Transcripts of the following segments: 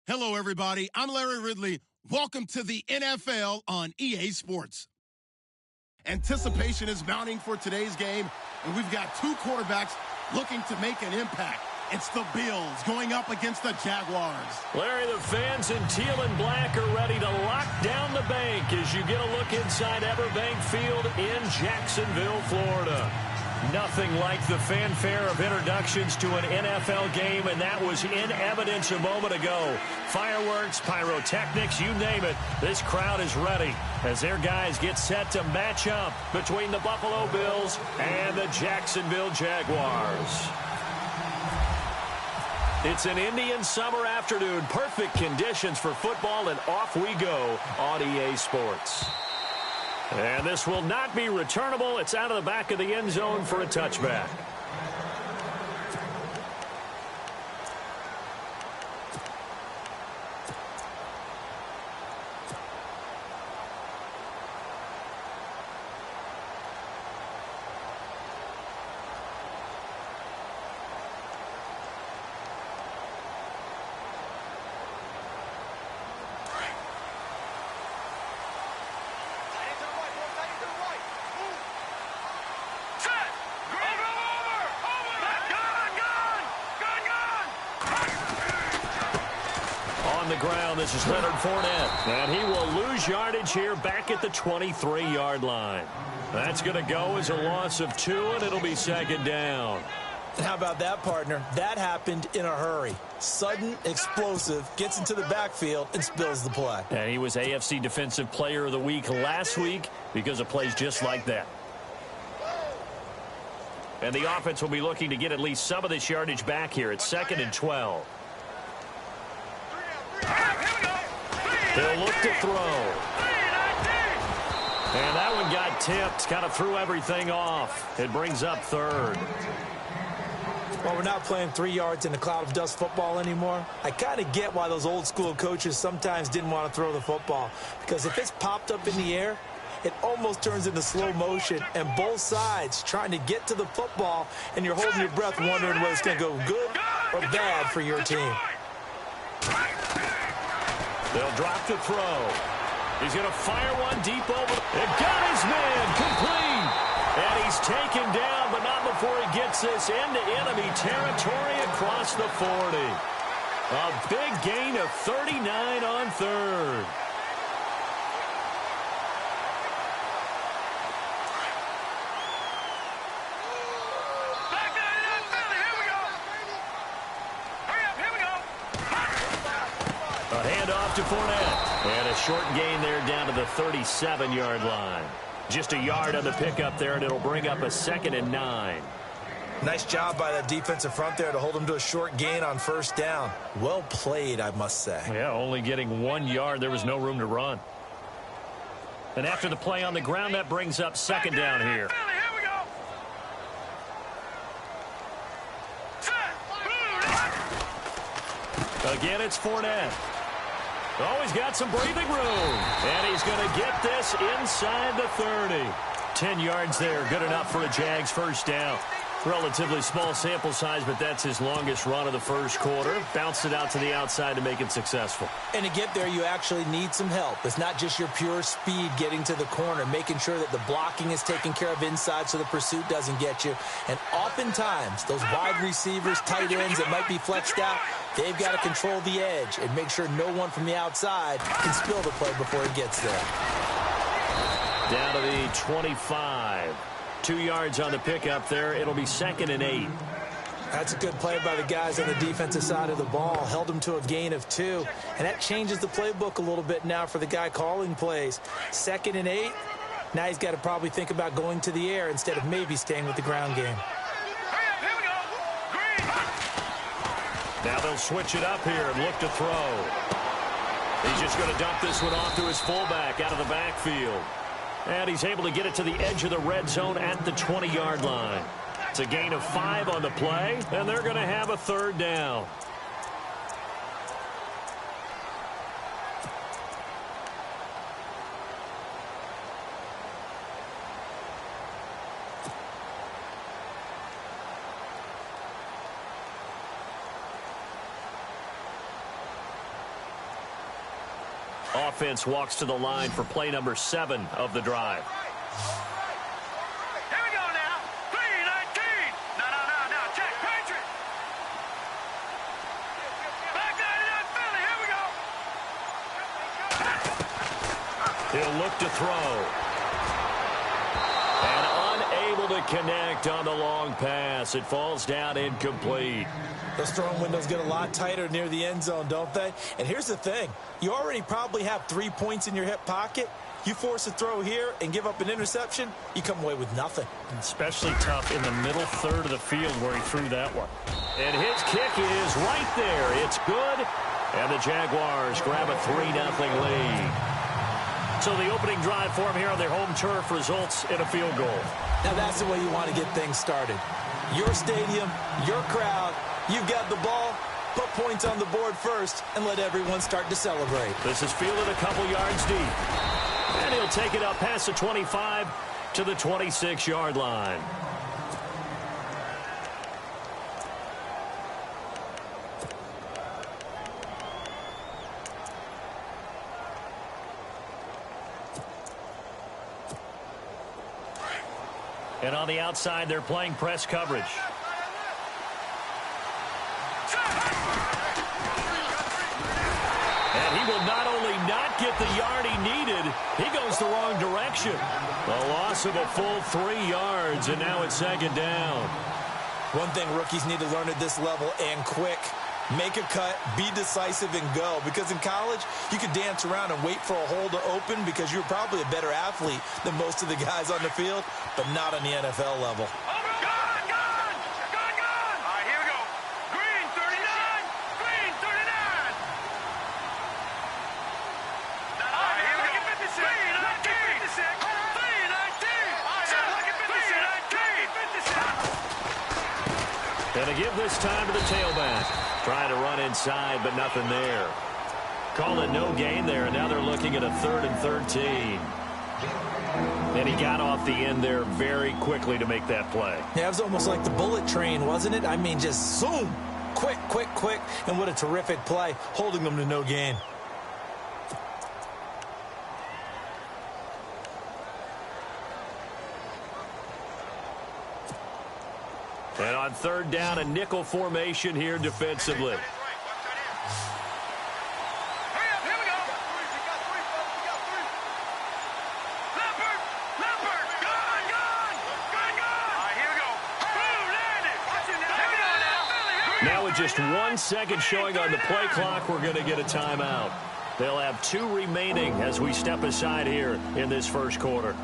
Hello, everybody. I'm Larry Ridley. Welcome to the NFL on EA Sports. Anticipation is mounting for today's game, and we've got two quarterbacks looking to make an impact. It's the Bills going up against the Jaguars. Larry, the fans in teal and black are ready to lock down the bank as you get a look inside Everbank Field in Jacksonville, Florida. Nothing like the fanfare of introductions to an NFL game, and that was in evidence a moment ago. Fireworks, pyrotechnics, you name it. This crowd is ready as their guys get set to match up between the Buffalo Bills and the Jacksonville Jaguars. It's an Indian summer afternoon. Perfect conditions for football, and off we go on EA Sports. And this will not be returnable. It's out of the back of the end zone for a touchback. Ground. This is Leonard Fournette, and he will lose yardage here back at the 23-yard line. That's going to go as a loss of 2, and it'll be second down. How about that, partner? That happened in a hurry. Sudden, explosive, gets into the backfield, and spills the play. And he was AFC Defensive Player of the Week last week because of plays just like that. And the offense will be looking to get at least some of this yardage back here. It's 2nd and 12. He'll look to throw. And that one got tipped. Kind of threw everything off. It brings up 3rd. Well, we're not playing 3 yards in a cloud of dust football anymore. I kind of get why those old school coaches sometimes didn't want to throw the football. Because if it's popped up in the air, it almost turns into slow motion. And both sides trying to get to the football, and you're holding your breath wondering whether it's going to go good or bad for your team. They'll drop the throw. He's going to fire one deep over. It got his man complete. And he's taken down, but not before he gets this into enemy territory across the 40. A big gain of 39 on 3rd. To Fournette. And a short gain there down to the 37-yard line. Just a yard on the pickup there, and it'll bring up a 2nd and 9. Nice job by that defensive front there to hold him to a short gain on 1st down. Well played, I must say. Yeah, only getting 1 yard. There was no room to run. And after the play on the ground, that brings up 2nd down here. Again, it's Fournette. Oh, he's got some breathing room. And he's going to get this inside the 30. 10 yards there. Good enough for a Jags first down. Relatively small sample size, but that's his longest run of the first quarter. Bounced it out to the outside to make it successful. And to get there, you actually need some help. It's not just your pure speed getting to the corner, making sure that the blocking is taken care of inside so the pursuit doesn't get you. And oftentimes, those wide receivers, tight ends that might be flexed out, they've got to control the edge and make sure no one from the outside can spill the play before it gets there. Down to the 25. 2 yards on the pickup there. It'll be 2nd and 8. That's a good play by the guys on the defensive side of the ball. Held him to a gain of 2. And that changes the playbook a little bit now for the guy calling plays. 2nd and 8. Now he's got to probably think about going to the air instead of maybe staying with the ground game. Now they'll switch it up here and look to throw. He's just going to dump this one off to his fullback out of the backfield. And he's able to get it to the edge of the red zone at the 20-yard line. It's a gain of 5 on the play, and they're going to have a 3rd down. Offense walks to the line for play number 7 of the drive. Here we go now. 3-19. No. Check. Patriot. Back 99 Philly. Here we go. He'll look to throw. And unable to connect on the long pass. It falls down incomplete. Those throwing windows get a lot tighter near the end zone, don't they? And here's the thing. You already probably have 3 points in your hip pocket. You force a throw here and give up an interception, you come away with nothing. Especially tough in the middle third of the field where he threw that one. And his kick is right there. It's good. And the Jaguars grab a 3-0 lead. So the opening drive for him here on their home turf results in a field goal. Now that's the way you want to get things started. Your stadium, your crowd, you've got the ball, put points on the board first, and let everyone start to celebrate. This is fielded a couple yards deep. And he'll take it up past the 25 to the 26-yard line. And on the outside, they're playing press coverage. And he will not only not get the yard he needed, he goes the wrong direction. A loss of a full 3 yards, and now it's second down. One thing rookies need to learn at this level, and quick. Make a cut, be decisive, and go. Because in college, you could dance around and wait for a hole to open because you're probably a better athlete than most of the guys on the field, but not on the NFL level. Gone. All right, here we go. Green 39. Green 39. All right, here we go. 56. Green 19. 56. 3-19. All right, now look at 3-19. 56. And to give this time to the tailback. Trying to run inside, but nothing there. Call it no gain there, and now they're looking at a 3rd and 13. And he got off the end there very quickly to make that play. Yeah, it was almost like the bullet train, wasn't it? I mean, just zoom. Quick. And what a terrific play, holding them to no gain. And on 3rd down, a nickel formation here defensively. Hurry up, here we go. Leopard. Gone. All right, here we go. Boom, landed. Watch it now. Here we go now. Now with just 1 second showing on the play clock, we're going to get a timeout. They'll have 2 remaining as we step aside here in this first quarter.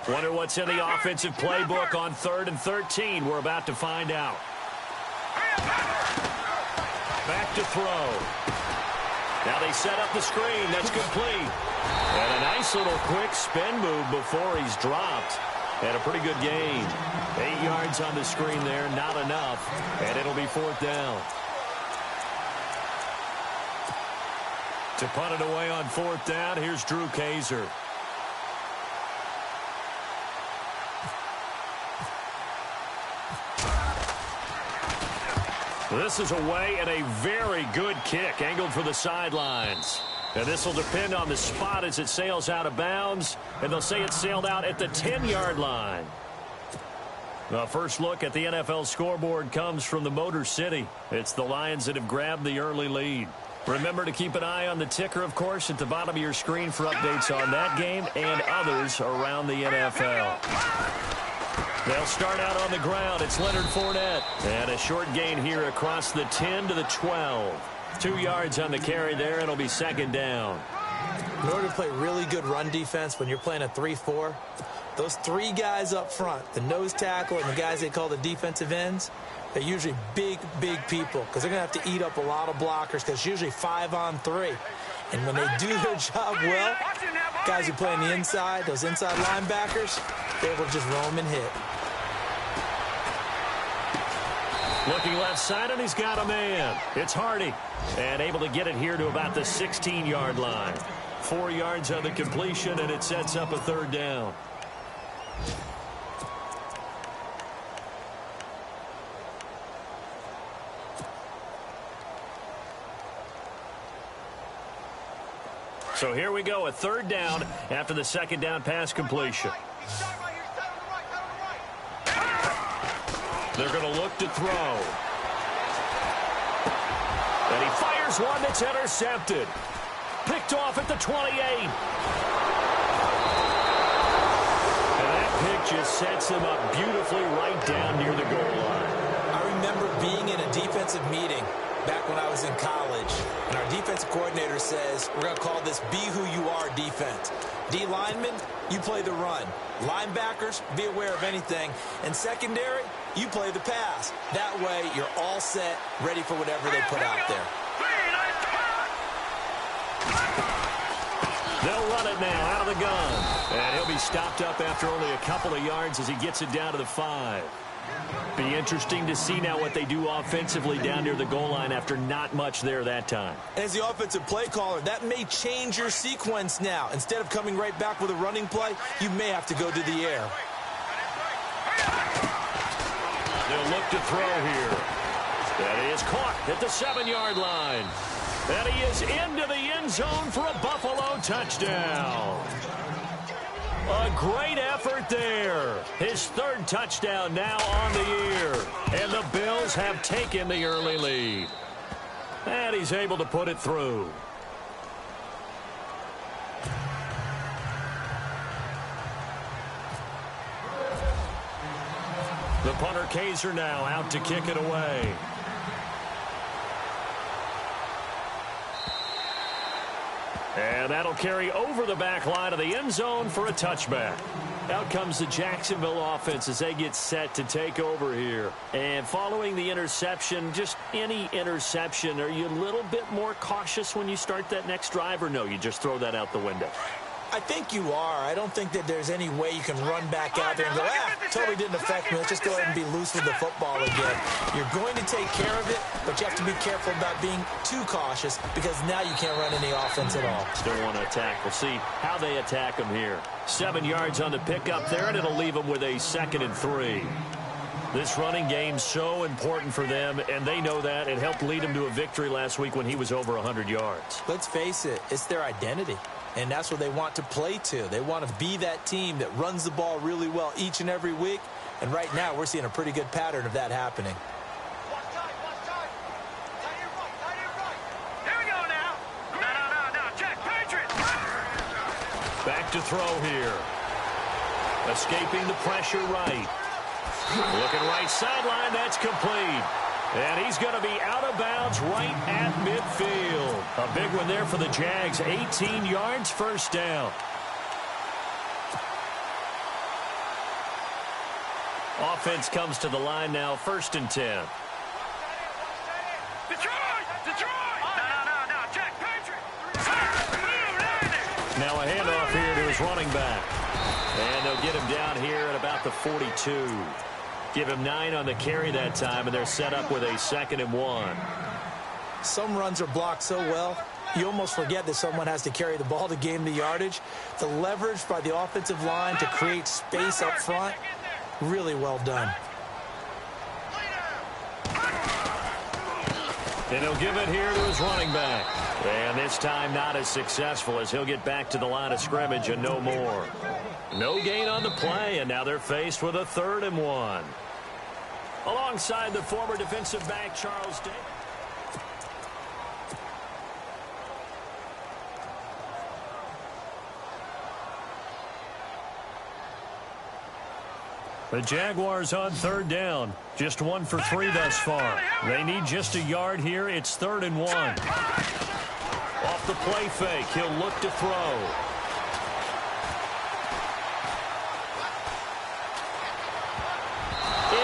Wonder what's in the offensive playbook on 3rd and 13. We're about to find out. Back to throw. Now they set up the screen. That's complete. And a nice little quick spin move before he's dropped. And a pretty good gain. 8 yards on the screen there. Not enough. And it'll be 4th down. To punt it away on 4th down, here's Drew Kaiser. This is away and a very good kick, angled for the sidelines. And this will depend on the spot as it sails out of bounds. And they'll say it sailed out at the 10-yard line. The first look at the NFL scoreboard comes from the Motor City. It's the Lions that have grabbed the early lead. Remember to keep an eye on the ticker, of course, at the bottom of your screen for updates on that game and others around the NFL. They'll start out on the ground. It's Leonard Fournette. And a short gain here across the 10 to the 12. 2 yards on the carry there. It'll be 2nd down. In order to play really good run defense when you're playing a 3-4, those 3 guys up front, the nose tackle and the guys they call the defensive ends, they're usually big people because they're going to have to eat up a lot of blockers because it's usually 5-on-3. And when they do their job well, guys who play on the inside, those inside linebackers, they're able to just roam and hit. Looking left side, and he's got a man. It's Hardy. And able to get it here to about the 16-yard line. 4 yards on the completion, and it sets up a third down. So here we go, a third down after the second down pass completion. They're going to look to throw. And he fires one that's intercepted. Picked off at the 28. And that pick just sets him up beautifully right down near the goal line. I remember being in a defensive meeting back when I was in college, and our defensive coordinator says, we're going to call this be who you are defense. D linemen, you play the run. Linebackers, be aware of anything. And secondary, you play the pass. That way, you're all set, ready for whatever they put out there. They'll run it now out of the gun. And he'll be stopped up after only a couple of yards as he gets it down to the 5. Be interesting to see now what they do offensively down near the goal line after not much there that time. As the offensive play caller, that may change your sequence now. Instead of coming right back with a running play, you may have to go to the air. They'll look to throw here. That is caught at the 7-yard line. And he is into the end zone for a Buffalo touchdown. A great effort there. His third touchdown now on the year. And the Bills have taken the early lead. And he's able to put it through. The punter Kaiser now out to kick it away. And that'll carry over the back line of the end zone for a touchback. Out comes the Jacksonville offense as they get set to take over here. And following the interception, just any interception, are you a little bit more cautious when you start that next drive, or no, you just throw that out the window? I think you are. I don't think that there's any way you can run back out there and go, totally didn't affect me. Let's just go ahead and be loose with the football again. You're going to take care of it, but you have to be careful about being too cautious because now you can't run any offense at all. Still want to attack. We'll see how they attack them here. 7 yards on the pickup there, and it'll leave them with a 2nd and 3. This running game's so important for them, and they know that. It helped lead them to a victory last week when he was over 100 yards. Let's face it, it's their identity. And that's what they want to play to. They want to be that team that runs the ball really well each and every week. And right now, we're seeing a pretty good pattern of that happening. Here we go now. No. Check. Patriots. Back to throw here. Escaping the pressure right. Looking right sideline. That's complete. And he's going to be out of bounds right at midfield. A big one there for the Jags. 18 yards, first down. Offense comes to the line now, 1st and 10. Detroit. No. Check. Patriots. Now a handoff here to his running back. And they'll get him down here at about the 42. Give him 9 on the carry that time, and they're set up with a 2nd and 1. Some runs are blocked so well, you almost forget that someone has to carry the ball to gain the yardage. The leverage by the offensive line to create space up front, really well done. And he'll give it here to his running back. And this time not as successful as he'll get back to the line of scrimmage and no more. No gain on the play, and now they're faced with a 3rd and 1. Alongside the former defensive back, Charles Davis. The Jaguars on 3rd down. Just 1 for 3 thus far. They need just a yard here. It's 3rd and 1. Off the play fake, he'll look to throw.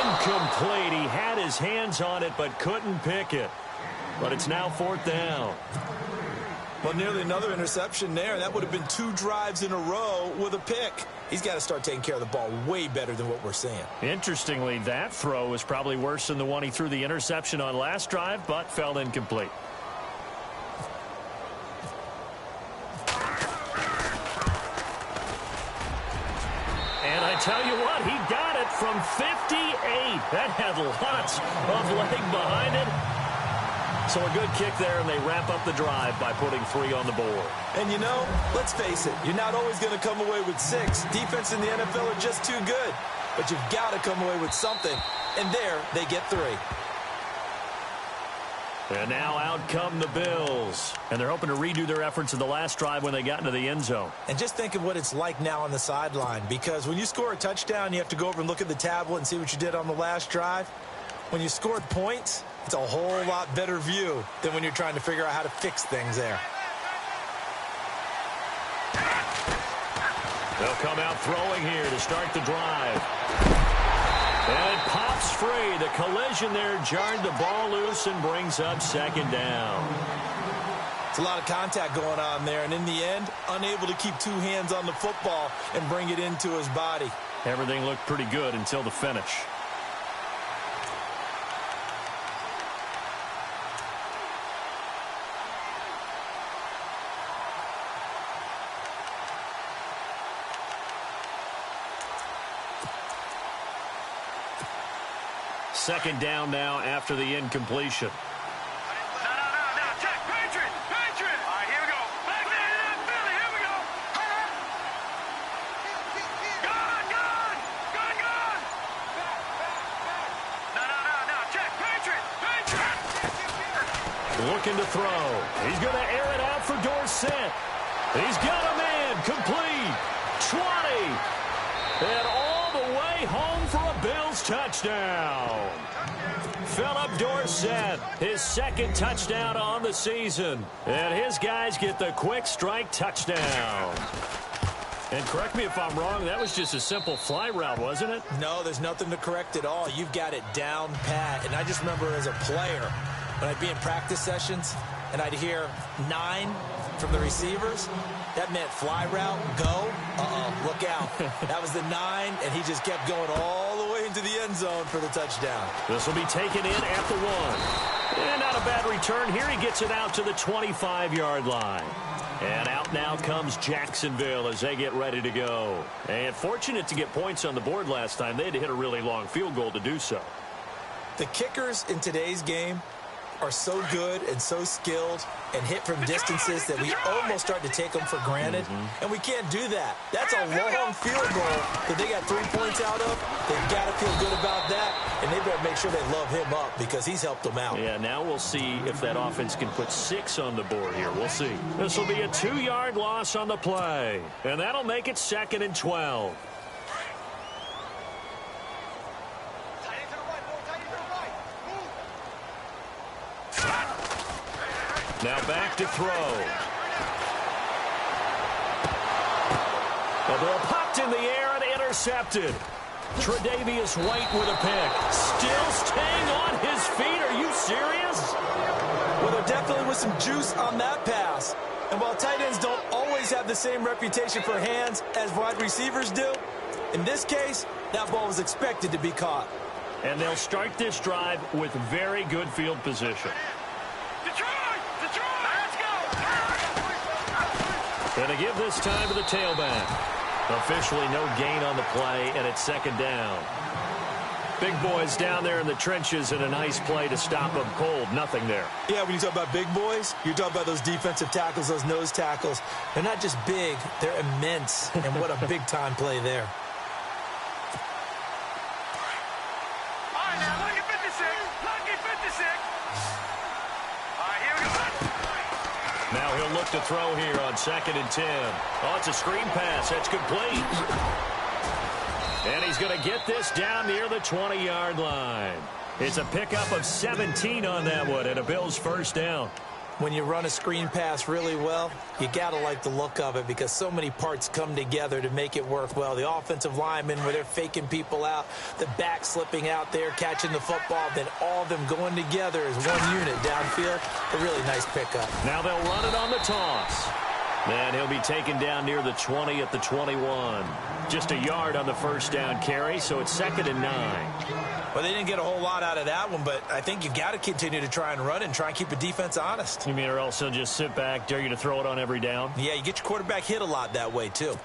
Incomplete. He had his hands on it but couldn't pick it. But it's now 4th down. Well, nearly another interception there. That would have been 2 drives in a row with a pick. He's got to start taking care of the ball way better than what we're seeing. Interestingly, that throw was probably worse than the one he threw the interception on last drive, but fell incomplete. And I tell you what, he got it from 58. That had lots of leg behind it. So a good kick there, and they wrap up the drive by putting 3 on the board. And, you know, let's face it, you're not always going to come away with 6. Defense in the NFL are just too good. But you've got to come away with something. And there, they get 3. And now out come the Bills. And they're hoping to redo their efforts in the last drive when they got into the end zone. And just think of what it's like now on the sideline. Because when you score a touchdown, you have to go over and look at the tablet and see what you did on the last drive. When you scored points, it's a whole lot better view than when you're trying to figure out how to fix things there. They'll come out throwing here to start the drive. And it pops free. The collision there jarred the ball loose and brings up 2nd down. It's a lot of contact going on there, and in the end, unable to keep 2 hands on the football and bring it into his body. Everything looked pretty good until the finish. Second down now after the incompletion. No. Check. Patriot. All right, here we go. Back there, Philly. Here we go. Gone. No. Check. Patriot. Looking to throw. He's going to air it out for Dorsett. He's got a man. Complete. 20. And all the way home for a Bills touchdown. Philip Dorsett, his 2nd touchdown on the season. And his guys get the quick strike touchdown. And correct me if I'm wrong, that was just a simple fly route, wasn't it? No, there's nothing to correct at all. You've got it down pat. And I just remember as a player, when I'd be in practice sessions, and I'd hear 9 from the receivers, that meant fly route, go, look out. That was the 9, and he just kept going all the way into the end zone for the touchdown. This will be taken in at the 1. And not a bad return here. He gets it out to the 25-yard line. And out now comes Jacksonville as they get ready to go. And fortunate to get points on the board last time. They had to hit a really long field goal to do so. The kickers in today's game are so good and so skilled and hit from distances that we almost start to take them for granted. And we can't do that. That's a long field goal that they got 3 points out of. They've got to feel good about that, and they better make sure they love him up because he's helped them out. Yeah, now we'll see if that offense can put 6 on the board here. We'll see. This will be a 2-yard loss on the play, and that'll make it 2nd and 12. Now back to throw. The ball popped in the air and intercepted. Tre'Davious White with a pick. Still staying on his feet. Are you serious? Well, there definitely was some juice on that pass. And while tight ends don't always have the same reputation for hands as wide receivers do, in this case, that ball was expected to be caught. And they'll start this drive with very good field position. And they give this time to the tailback. Officially no gain on the play, and it's 2nd down. Big boys down there in the trenches, and a nice play to stop them cold. Nothing there. Yeah, when you talk about big boys, you're talking about those defensive tackles, those nose tackles. They're not just big, they're immense. And what a big-time play there. All right, now, lucky 56. Lucky 56. All right, here we go. Now he'll look to throw here on 2nd and 10. Oh, it's a screen pass. That's complete. And he's going to get this down near the 20-yard line. It's a pickup of 17 on that one and a Bills 1st down. When you run a screen pass really well, you got to like the look of it because so many parts come together to make it work well. The offensive linemen, where they're faking people out, the back slipping out there, catching the football, then all of them going together as one unit downfield. A really nice pickup. Now they'll run it on the toss. And he'll be taken down near the 20 at the 21. Just a yard on the first down carry, so it's 2nd and 9. Well, they didn't get a whole lot out of that one, but I think you got to continue to try and run and try and keep the defense honest. You mean or else he'll just sit back, dare you to throw it on every down? Yeah, you get your quarterback hit a lot that way, too.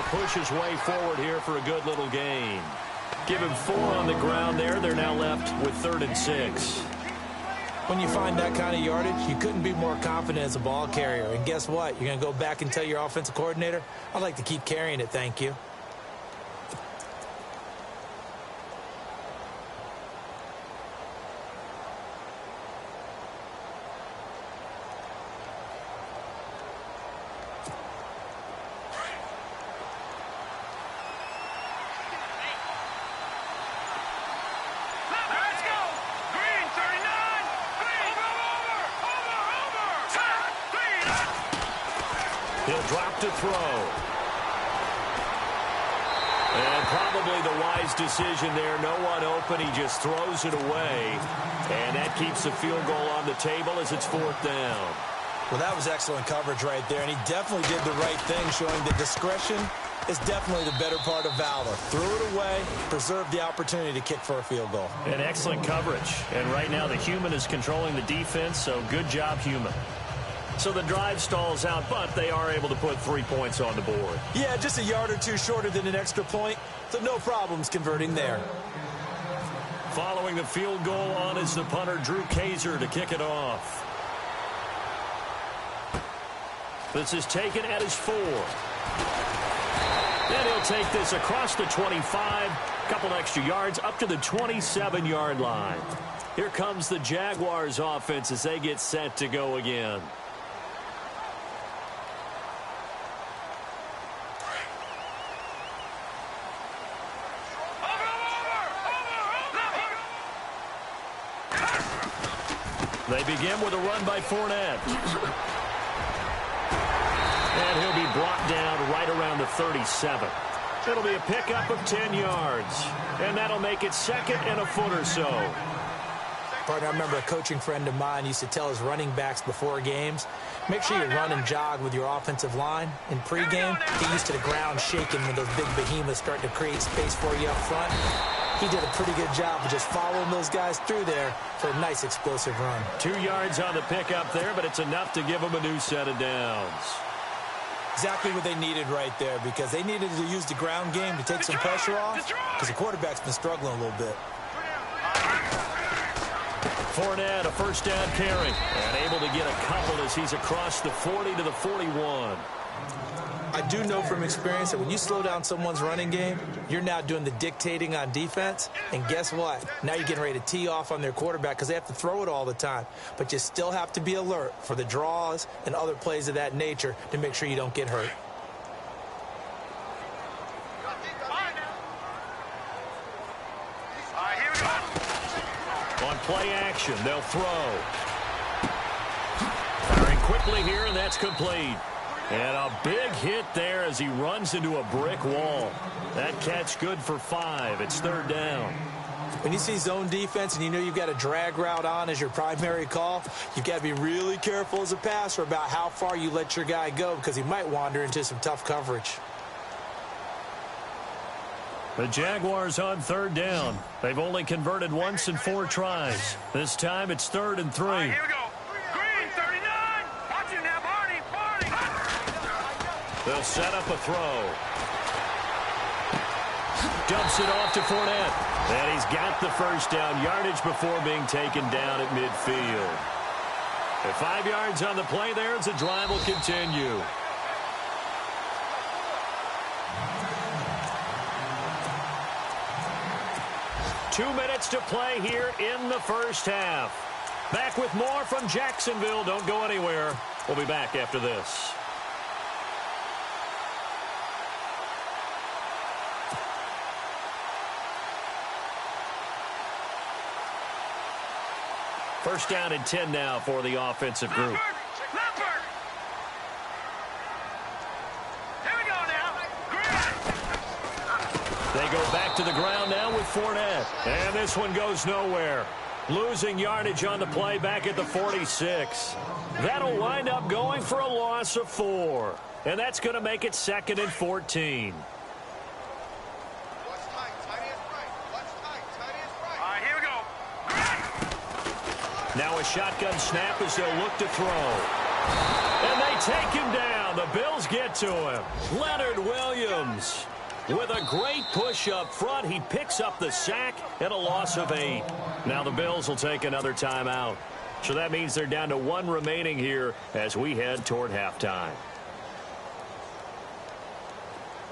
Push his way forward here for a good little gain. Give him 4 on the ground there. They're now left with 3rd and 6. When you find that kind of yardage, you couldn't be more confident as a ball carrier. And guess what? You're going to go back and tell your offensive coordinator, I'd like to keep carrying it, thank you. He'll drop to throw. And probably the wise decision there. No one open. He just throws it away. And that keeps the field goal on the table as it's 4th down. Well, that was excellent coverage right there. And he definitely did the right thing, showing that discretion is definitely the better part of valor. Threw it away, preserved the opportunity to kick for a field goal. And excellent coverage. And right now the human is controlling the defense, so good job, human. So the drive stalls out, but they are able to put 3 points on the board. Yeah, just a yard or two shorter than an extra point, so no problems converting there. Following the field goal on is the punter, Drew Kaiser, to kick it off. This is taken at his 4. And he'll take this across the 25, couple extra yards, up to the 27-yard line. Here comes the Jaguars offense as they get set to go again. They begin with a run by Fournette. And he'll be brought down right around the 37. It'll be a pickup of 10 yards. And that'll make it 2nd and a foot or so. Partner, I remember a coaching friend of mine used to tell his running backs before games, make sure you run and jog with your offensive line. In pregame, get used to the ground shaking when those big behemoths start to create space for you up front. He did a pretty good job of just following those guys through there for a nice explosive run. 2 yards on the pickup there, but it's enough to give them a new set of downs. Exactly what they needed right there, because they needed to use the ground game to take some pressure off, because the quarterback's been struggling a little bit. Fournette, a first down carry, and able to get a couple as he's across the 40 to the 41. I do know from experience that when you slow down someone's running game, you're now doing the dictating on defense. And guess what? Now you're getting ready to tee off on their quarterback because they have to throw it all the time. But you still have to be alert for the draws and other plays of that nature to make sure you don't get hurt. On play action, they'll throw. Firing quickly here, and that's complete. And a big hit there as he runs into a brick wall. That catch good for 5. It's 3rd down. When you see zone defense and you know you've got a drag route on as your primary call, you've got to be really careful as a passer about how far you let your guy go because he might wander into some tough coverage. The Jaguars on 3rd down. They've only converted once in 4 tries. This time it's 3rd and 3. Here we go. Green, 39. Watch it now, Barney. They'll set up a throw. Dumps it off to Fournette. And he's got the first down yardage before being taken down at midfield. At 5 yards on the play there as the drive will continue. 2 minutes to play here in the first half. Back with more from Jacksonville. Don't go anywhere. We'll be back after this. First down and 10 now for the offensive group. They go back to the ground now with Fournette. And this one goes nowhere. Losing yardage on the play back at the 46. That'll wind up going for a loss of 4. And that's going to make it 2nd and 14. Now a shotgun snap as they'll look to throw. And they take him down. The Bills get to him. Leonard Williams with a great push up front. He picks up the sack and a loss of 8. Now the Bills will take another timeout. So that means they're down to 1 remaining here as we head toward halftime.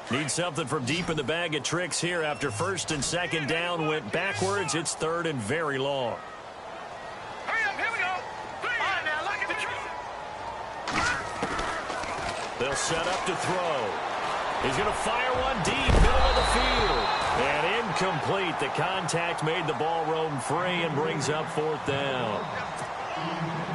Need something from deep in the bag of tricks here after 1st and 2nd down went backwards. It's 3rd and very long. They'll set up to throw. He's going to fire one deep, middle of the field. And incomplete. The contact made the ball roam free and brings up 4th down.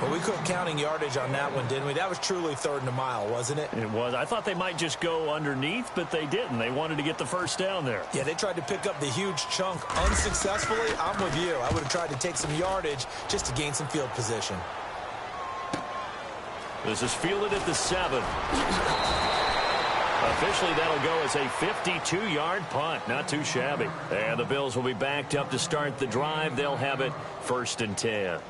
Well, we quit counting yardage on that one, didn't we? That was truly 3rd and a mile, wasn't it? It was. I thought they might just go underneath, but they didn't. They wanted to get the first down there. Yeah, they tried to pick up the huge chunk unsuccessfully. I'm with you. I would have tried to take some yardage just to gain some field position. This is fielded at the 7. Officially, that'll go as a 52-yard punt. Not too shabby. And the Bills will be backed up to start the drive. They'll have it 1st and 10.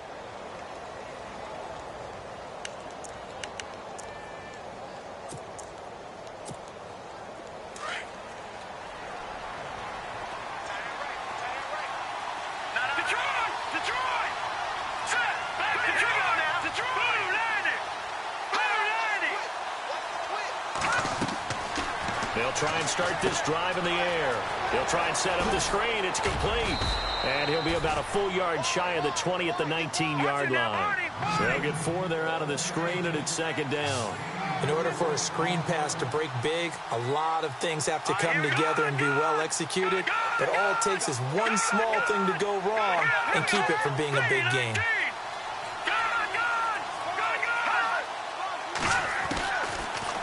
They'll try and start this drive in the air. They'll try and set up the screen. It's complete. And he'll be about a full yard shy of the 20 at the 19-yard line. They'll get 4 there out of the screen, and it's 2nd down. In order for a screen pass to break big, a lot of things have to come together and be well executed. But all it takes is one small thing to go wrong and keep it from being a big game.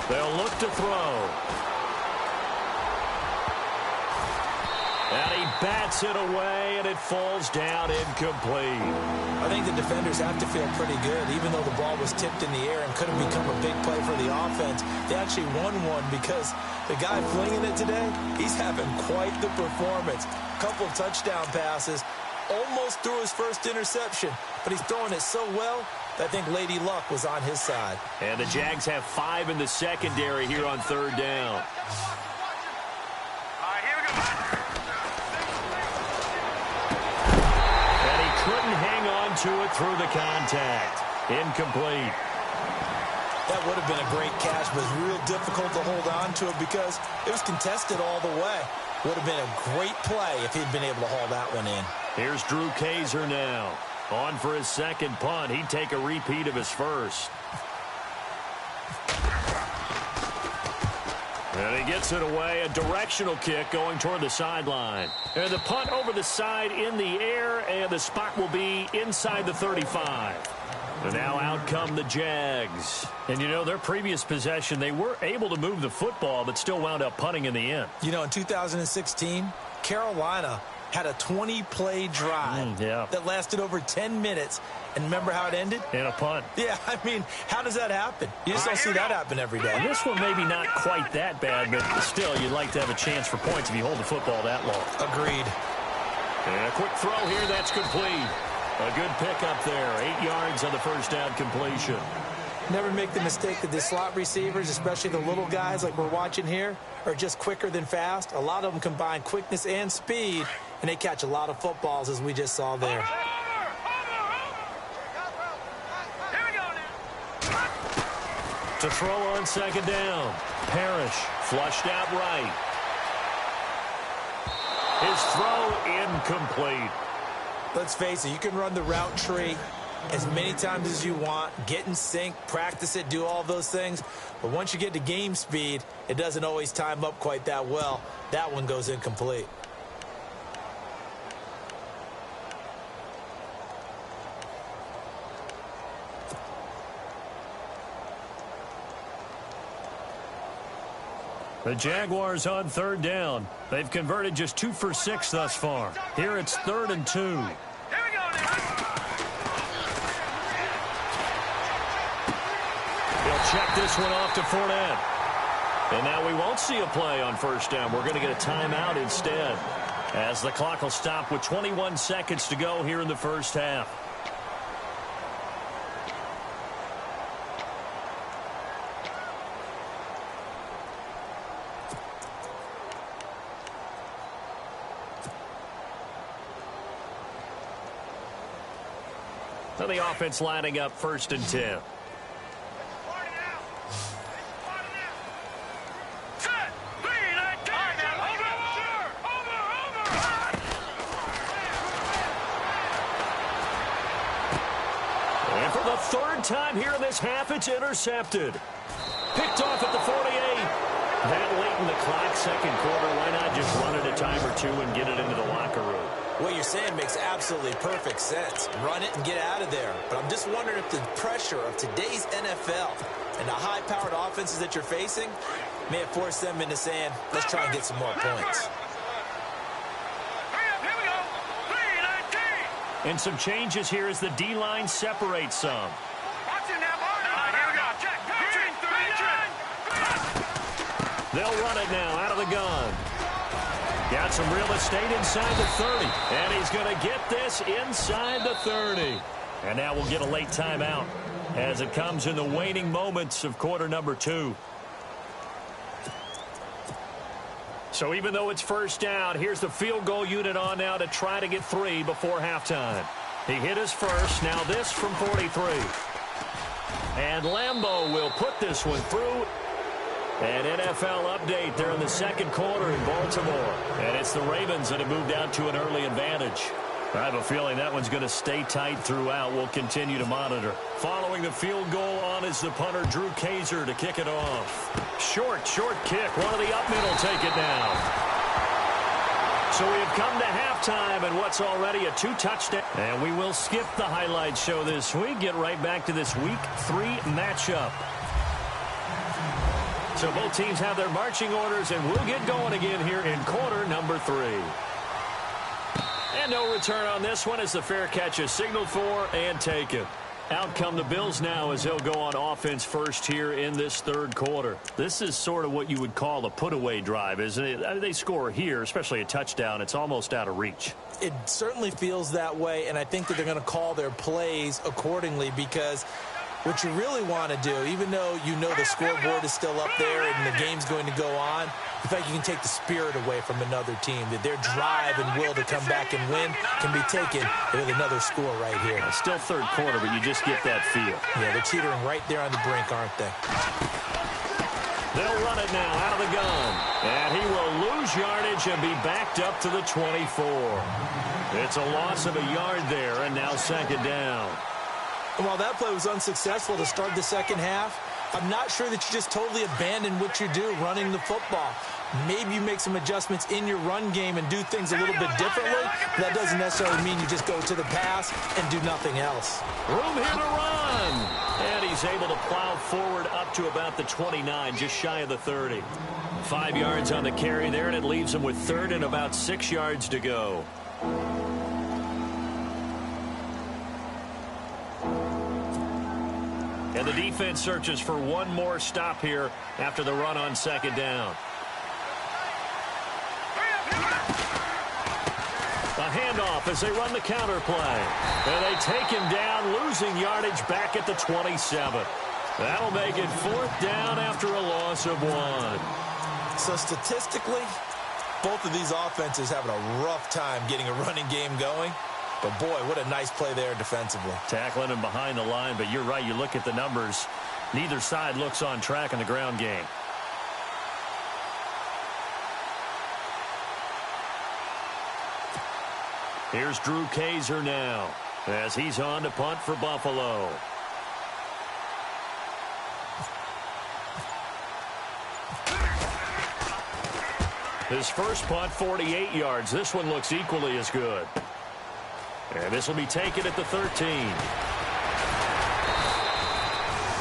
They'll look to throw. And he bats it away, and it falls down incomplete. I think the defenders have to feel pretty good. Even though the ball was tipped in the air and could have become a big play for the offense, they actually won one because the guy flinging it today, he's having quite the performance. Couple of touchdown passes, almost threw his first interception, but he's throwing it so well that I think Lady Luck was on his side. And the Jags have 5 in the secondary here on 3rd down. Couldn't hang on to it through the contact. Incomplete. That would have been a great catch, but it's real difficult to hold on to it because it was contested all the way. Would have been a great play if he'd been able to haul that one in. Here's Drew Kaiser now. On for his 2nd punt. He'd take a repeat of his first. And he gets it away, a directional kick going toward the sideline. And the punt over the side in the air, and the spot will be inside the 35. And now out come the Jags. And, you know, their previous possession, they were able to move the football, but still wound up punting in the end. You know, in 2016, Carolina had a 20-play drive that lasted over 10 minutes. And remember how it ended? In a punt. Yeah, I mean, how does that happen? You just don't see that happen every day. And this one maybe not quite that bad, but still, you'd like to have a chance for points if you hold the football that long. Agreed. And a quick throw here, that's complete. A good pickup there. 8 yards on the first down completion. Never make the mistake that the slot receivers, especially the little guys like we're watching here, are just quicker than fast. A lot of them combine quickness and speed, and they catch a lot of footballs, as we just saw there. To throw on 2nd down. Parrish flushed out right. His throw incomplete. Let's face it, you can run the route tree as many times as you want, get in sync, practice it, do all those things. But once you get to game speed, it doesn't always time up quite that well. That one goes incomplete. The Jaguars on third down. They've converted just 2 for 6 thus far. Here it's 3rd and 2. Here we go now. He'll check this one off to Fournette. And now we won't see a play on first down. We're going to get a timeout instead, as the clock will stop with 21 seconds to go here in the first half. So the offense lining up 1st and 10. And for the 3rd time here in this half, it's intercepted. Picked off at the 48. That late in the clock, second quarter, why not just run it a time or two and get it into the locker room? What you're saying makes absolutely perfect sense. Run it and get out of there. But I'm just wondering if the pressure of today's NFL and the high-powered offenses that you're facing may have forced them into saying, let's try and get some more points. Here we go. 3-19. And some changes here as the D-line separates some. Watching that ball. Here we go. Check. They'll run it now out of the gun. Got some real estate inside the 30. And he's going to get this inside the 30. And now we'll get a late timeout as it comes in the waning moments of quarter number 2. So even though it's first down, here's the field goal unit on now to try to get 3 before halftime. He hit his first. Now this from 43. And Lambeau will put this one through. An NFL update there in the second quarter in Baltimore. And it's the Ravens that have moved out to an early advantage. I have a feeling that one's going to stay tight throughout. We'll continue to monitor. Following the field goal on is the punter, Drew Kaiser, to kick it off. Short kick. One of the up middle take it now. So we have come to halftime and what's already a 2-touchdown. And we will skip the highlight show this week. Get right back to this Week 3 matchup. So both teams have their marching orders, and we'll get going again here in quarter number 3. And no return on this one as the fair catch is signaled for and taken. Out come the Bills now as they'll go on offense first here in this 3rd quarter. This is sort of what you would call a put-away drive, isn't it? I mean, they score here, especially a touchdown. It's almost out of reach. It certainly feels that way, and I think that they're going to call their plays accordingly because what you really want to do, even though you know the scoreboard is still up there and the game's going to go on, in fact, you can take the spirit away from another team, that their drive and will to come back and win can be taken with another score right here. It's still 3rd quarter, but you just get that feel. Yeah, they're teetering right there on the brink, aren't they? They'll run it now out of the gun. And he will lose yardage and be backed up to the 24. It's a loss of a yard there, and now 2nd down. And while that play was unsuccessful to start the second half, I'm not sure that you just totally abandon what you do running the football. Maybe you make some adjustments in your run game and do things a little bit differently. But that doesn't necessarily mean you just go to the pass and do nothing else. Room here to run. And he's able to plow forward up to about the 29, just shy of the 30. 5 yards on the carry there, and it leaves him with 3rd and about 6 yards to go. And the defense searches for one more stop here after the run on 2nd down. A handoff as they run the counter play. And they take him down, losing yardage back at the 27. That'll make it 4th down after a loss of 1. So statistically, both of these offenses having a rough time getting a running game going. But, boy, what a nice play there defensively. Tackling him behind the line, but you're right. You look at the numbers. Neither side looks on track in the ground game. Here's Drew Kaiser now as he's on to punt for Buffalo. His first punt, 48 yards. This one looks equally as good. And this will be taken at the 13.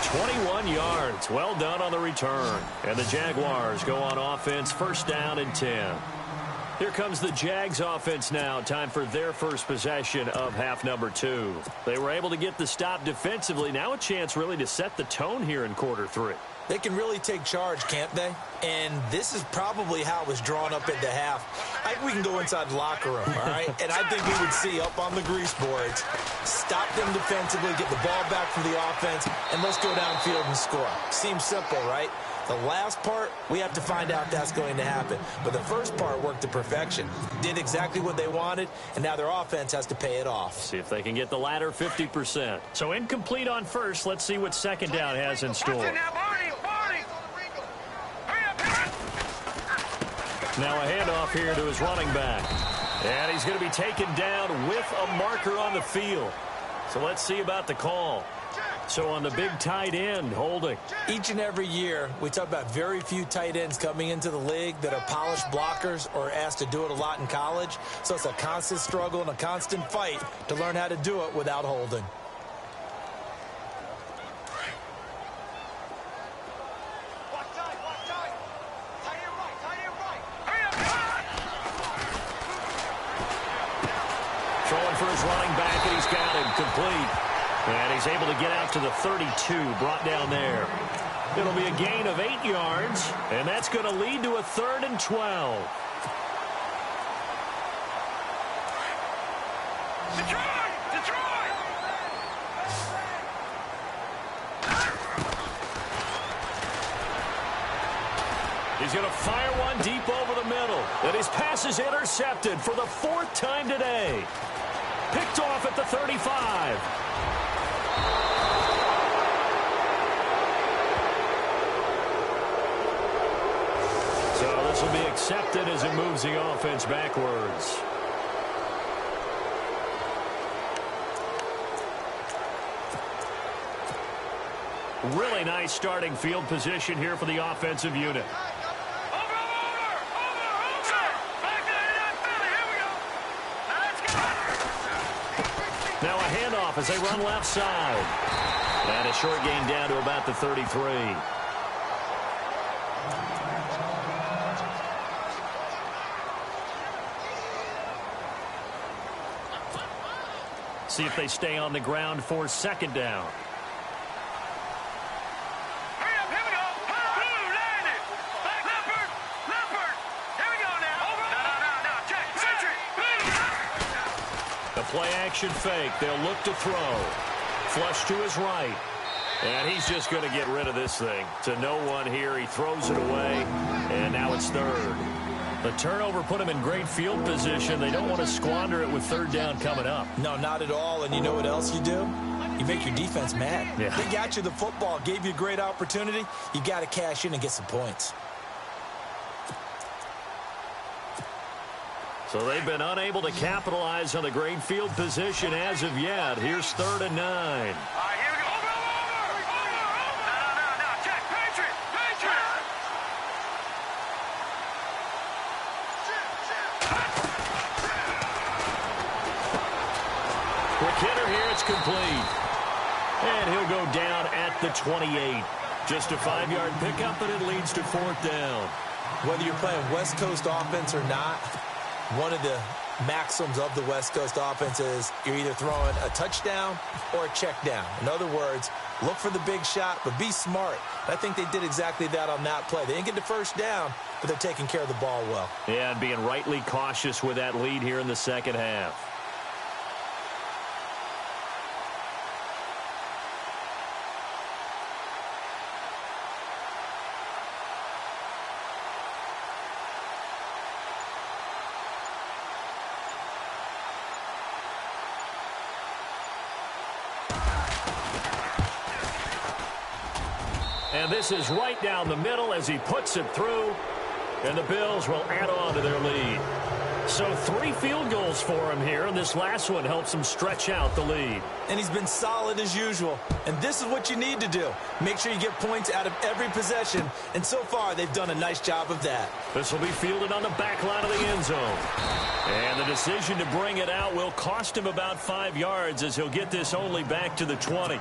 21 yards. Well done on the return. And the Jaguars go on offense, first down and 10. Here comes the Jags offense now. Time for their first possession of half number 2. They were able to get the stop defensively. Now a chance really to set the tone here in quarter 3. They can really take charge, can't they? And this is probably how it was drawn up at the half. I think we can go inside the locker room, all right? And I think we would see up on the grease boards, stop them defensively, get the ball back from the offense, and let's go downfield and score. Seems simple, right? The last part, we have to find out if that's going to happen. But the first part worked to perfection. Did exactly what they wanted, and now their offense has to pay it off. See if they can get the latter 50%. So incomplete on first. Let's see what second down has in store. Now a handoff here to his running back. And he's going to be taken down with a marker on the field. So let's see about the call. So on the big tight end, holding. Each and every year, we talk about very few tight ends coming into the league that are polished blockers or asked to do it a lot in college. So it's a constant struggle and a constant fight to learn how to do it without holding. Throwing for his running back, and he's got him complete. And he's able to get out to the 32, brought down there. It'll be a gain of 8 yards, and that's going to lead to a 3rd and 12. He's going to fire one deep over the middle. And his pass is intercepted for the 4th time today. Picked off at the 35. So this will be accepted as it moves the offense backwards. Really nice starting field position here for the offensive unit. Now a handoff as they run left side. And a short gain down to about the 33. See if they stay on the ground for second down. Play-action fake. They'll look to throw. Flush to his right. And he's just going to get rid of this thing. To no one here. He throws it away. And now it's 3rd. The turnover put him in great field position. They don't want to squander it with 3rd down coming up. No, not at all. And you know what else you do? You make your defense mad. Yeah. They got you the football, gave you a great opportunity. You got to cash in and get some points. So they've been unable to capitalize on the great field position as of yet. Here's 3rd and 9. All right, here we go. Over. No. Check. Patriot. Quick hitter here. It's complete. And he'll go down at the 28. Just a 5-yard pickup, and it leads to 4th down. Whether you're playing West Coast offense or not, one of the maxims of the West Coast offense is you're either throwing a touchdown or a check down. In other words, look for the big shot, but be smart. I think they did exactly that on that play. They didn't get the first down, but they're taking care of the ball well. Yeah, and being rightly cautious with that lead here in the second half. And this is right down the middle as he puts it through. And the Bills will add on to their lead. So 3 field goals for him here, and this last one helps him stretch out the lead. And he's been solid as usual. And this is what you need to do. Make sure you get points out of every possession. And so far, they've done a nice job of that. This will be fielded on the back line of the end zone. And the decision to bring it out will cost him about 5 yards as he'll get this only back to the 20.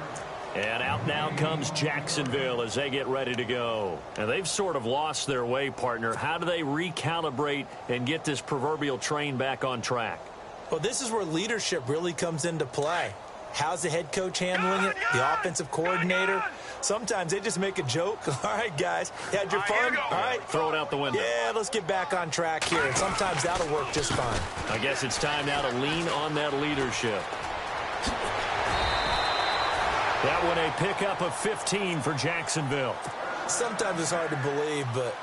And out now comes Jacksonville as they get ready to go. And they've sort of lost their way, partner. How do they recalibrate and get this proverbial train back on track? Well, this is where leadership really comes into play. How's the head coach handling it? The offensive coordinator? Sometimes they just make a joke. All right, guys, you had your fun? All right. Throw it out the window. Yeah, let's get back on track here. And sometimes that'll work just fine. I guess it's time now to lean on that leadership. That one a pickup of 15 for Jacksonville. Sometimes it's hard to believe, but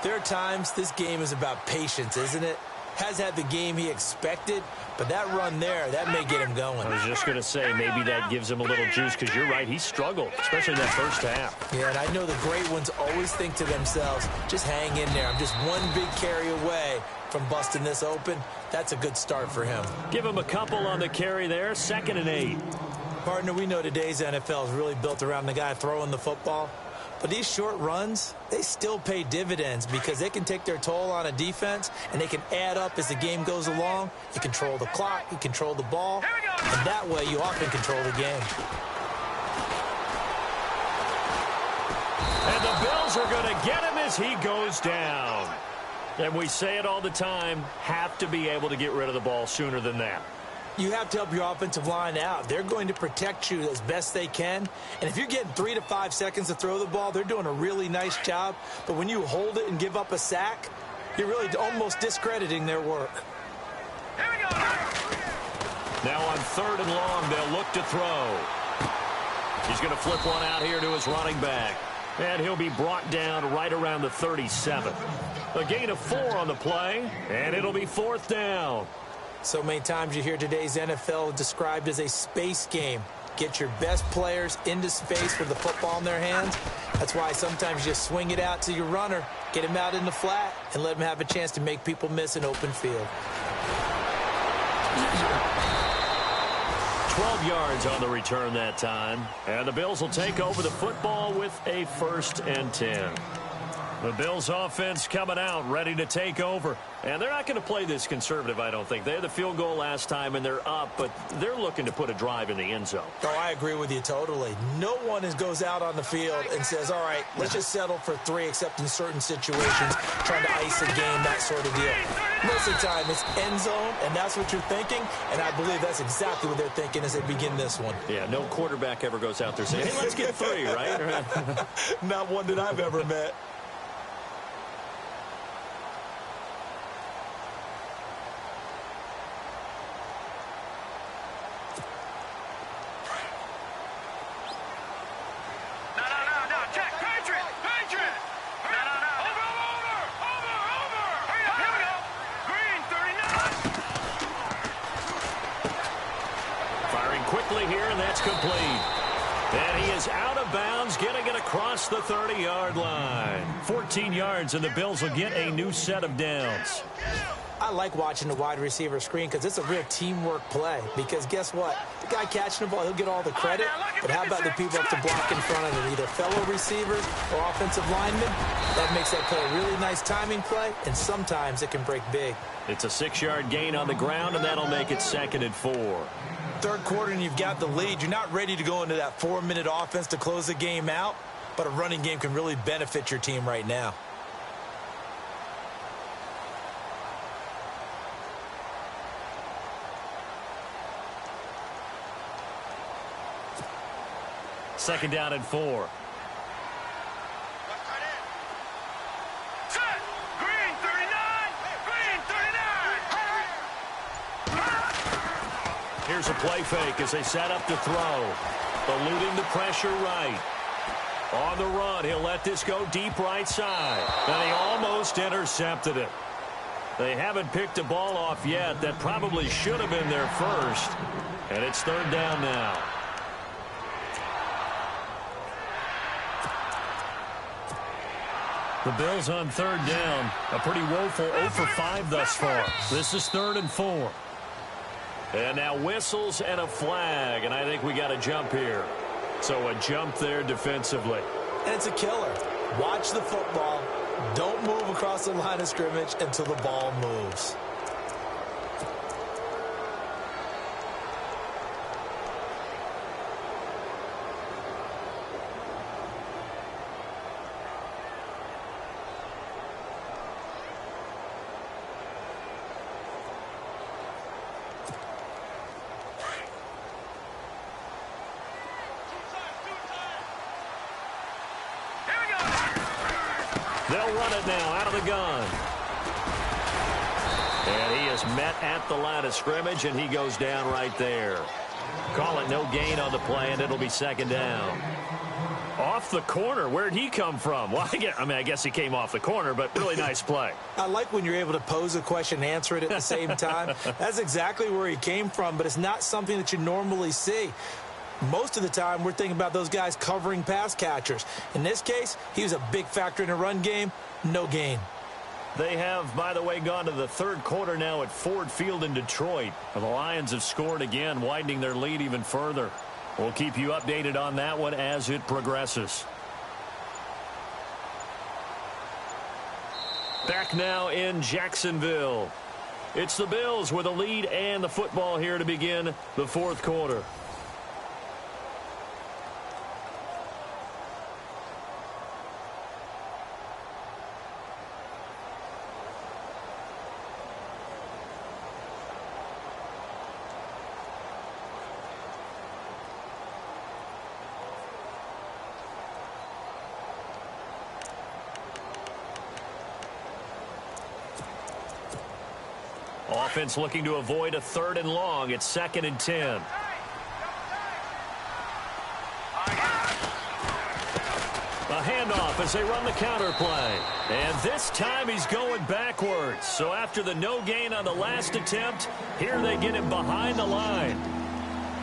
there are times this game is about patience, isn't it? Has had the game he expected, but that run there, that may get him going. I was just going to say, maybe that gives him a little juice, because you're right, he struggled, especially in that first half. Yeah, and I know the great ones always think to themselves, just hang in there. I'm just one big carry away from busting this open. That's a good start for him. Give him a couple on the carry there, 2nd and 8. Partner, we know today's NFL is really built around the guy throwing the football. But these short runs, they still pay dividends because they can take their toll on a defense, and they can add up as the game goes along. You control the clock, you control the ball, and that way you often control the game. And the Bills are going to get him as he goes down. And we say it all the time, have to be able to get rid of the ball sooner than that. You have to help your offensive line out. They're going to protect you as best they can. And if you're getting 3 to 5 seconds to throw the ball, they're doing a really nice job. But when you hold it and give up a sack, you're really almost discrediting their work. Here we go. Now on 3rd and long, they'll look to throw. He's going to flip one out here to his running back. And he'll be brought down right around the 37. A gain of 4 on the play, and it'll be 4th down. So many times you hear today's NFL described as a space game. Get your best players into space with the football in their hands. That's why sometimes you swing it out to your runner, get him out in the flat, and let him have a chance to make people miss an open field. 12 yards on the return that time. And the Bills will take over the football with a 1st and 10. The Bills offense coming out, ready to take over. And they're not going to play this conservative, I don't think. They had the field goal last time, and they're up, but they're looking to put a drive in the end zone. Oh, I agree with you totally. No one goes out on the field and says, all right, let's just settle for 3, except in certain situations, trying to ice a game, that sort of deal. Most of the time, it's end zone, and that's what you're thinking, and I believe that's exactly what they're thinking as they begin this one. Yeah, no quarterback ever goes out there saying, hey, let's get 3, right? Not one that I've ever met. Complete. And he is out of bounds, getting it across the 30-yard line. 14 yards, and the Bills will get a new set of downs. I like watching the wide receiver screen because it's a real teamwork play. Because guess what? The guy catching the ball, he'll get all the credit. But how about the people up to block in front of him, either fellow receivers or offensive linemen? That makes that play a really nice timing play, and sometimes it can break big. It's a 6-yard gain on the ground, and that'll make it 2nd and 4. 3rd quarter and you've got the lead. You're not ready to go into that 4-minute offense to close the game out, but a running game can really benefit your team right now. Second down and 4. Here's a play fake as they set up to throw. Eluding the pressure right. On the run, he'll let this go deep right side. And he almost intercepted it. They haven't picked a ball off yet. That probably should have been their first. And it's 3rd down now. The Bills on third down. A pretty woeful 0 for 5 thus far. This is 3rd and 4. And now whistles and a flag, and I think we got a jump here. So a jump there defensively. And it's a killer. Watch the football. Don't move across the line of scrimmage until the ball moves. They'll run it now out of the gun. And he is met at the line of scrimmage, and he goes down right there. Call it no gain on the play, and it'll be 2nd down. Off the corner. Where'd he come from? Well, I guess he came off the corner, but really nice play. I like when you're able to pose a question and answer it at the same time. That's exactly where he came from, but it's not something that you normally see. Most of the time, we're thinking about those guys covering pass catchers. In this case, he was a big factor in the run game. No gain. They have, by the way, gone to the 3rd quarter now at Ford Field in Detroit. The Lions have scored again, widening their lead even further. We'll keep you updated on that one as it progresses. Back now in Jacksonville. It's the Bills with a lead and the football here to begin the 4th quarter. Offense looking to avoid a 3rd and long. It's 2nd and 10. A handoff as they run the counter play. And this time he's going backwards. So after the no gain on the last attempt, here they get him behind the line.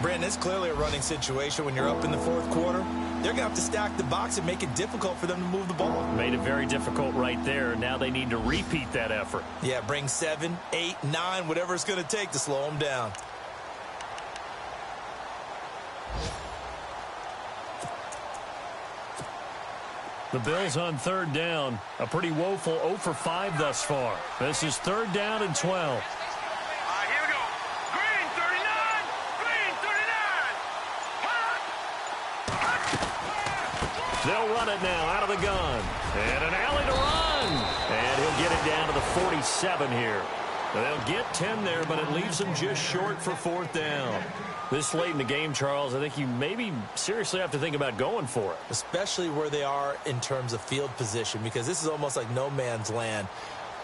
Brandon, it's clearly a running situation when you're up in the 4th quarter. They're going to have to stack the box and make it difficult for them to move the ball. Made it very difficult right there. Now they need to repeat that effort. Yeah, bring 7, 8, 9, whatever it's going to take to slow them down. The Bills on 3rd down. A pretty woeful 0 for 5 thus far. This is 3rd down and 12. They'll run it now out of the gun. And an alley to run. And he'll get it down to the 47 here. They'll get 10 there, but it leaves them just short for 4th down. This late in the game, Charles, I think you maybe seriously have to think about going for it. Especially where they are in terms of field position, because this is almost like no man's land.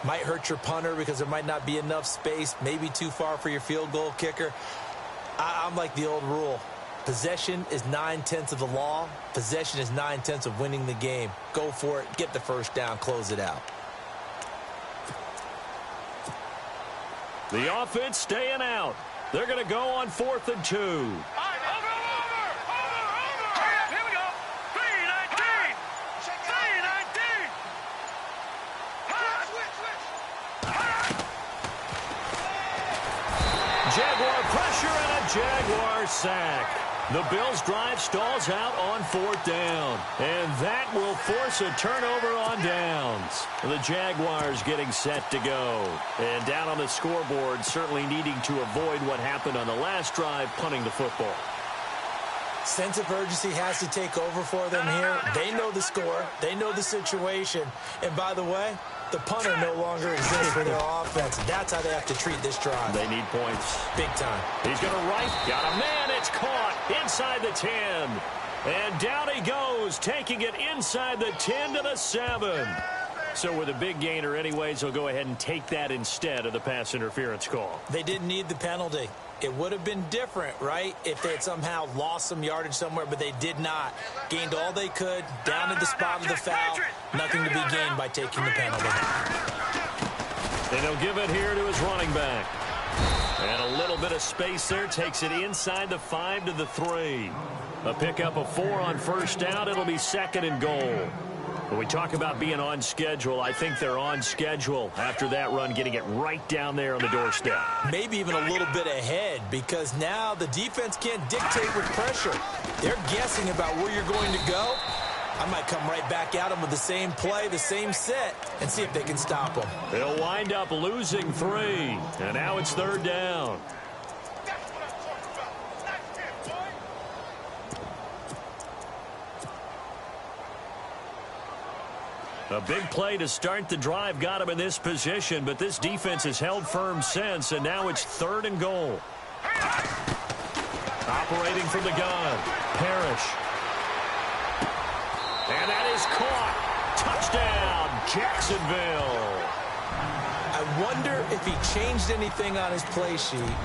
Might hurt your punter because there might not be enough space, maybe too far for your field goal kicker. I'm like the old rule. Possession is 9/10 of the law. Possession is 9/10 of winning the game. Go for it. Get the 1st down. Close it out. The offense staying out. They're going to go on 4th and 2. Over. Here we go. 3-19. 3-19. Jaguar pressure and a Jaguar sack. The Bills' drive stalls out on 4th down. And that will force a turnover on downs. The Jaguars getting set to go. And down on the scoreboard, certainly needing to avoid what happened on the last drive, punting the football. Sense of urgency has to take over for them here. They know the score. They know the situation. And by the way, the punter no longer exists for their offense. That's how they have to treat this drive. They need points. Big time. He's going to right. Got a man. It's caught inside the 10. And down he goes, taking it inside the 10 to the 7. So with a big gainer anyways, he'll go ahead and take that instead of the pass interference call. They didn't need the penalty. It would have been different, right, if they had somehow lost some yardage somewhere, but they did not. Gained all they could, down at the spot of the foul. Nothing to be gained by taking the penalty. And he'll give it here to his running back. And a little bit of space there, takes it inside the 5 to the 3. A pickup of 4 on 1st down. It'll be 2nd and goal. When we talk about being on schedule, I think they're on schedule after that run, getting it right down there on the doorstep. Maybe even a little bit ahead, because now the defense can't dictate with pressure. They're guessing about where you're going to go. I might come right back at them with the same play, the same set, and see if they can stop them. They'll wind up losing 3, and now it's 3rd down. A big play to start the drive got him in this position, but this defense has held firm since, and now it's 3rd and goal. Operating from the gun, Parrish. And that is caught. Touchdown, Jacksonville. I wonder if he changed anything on his play sheet,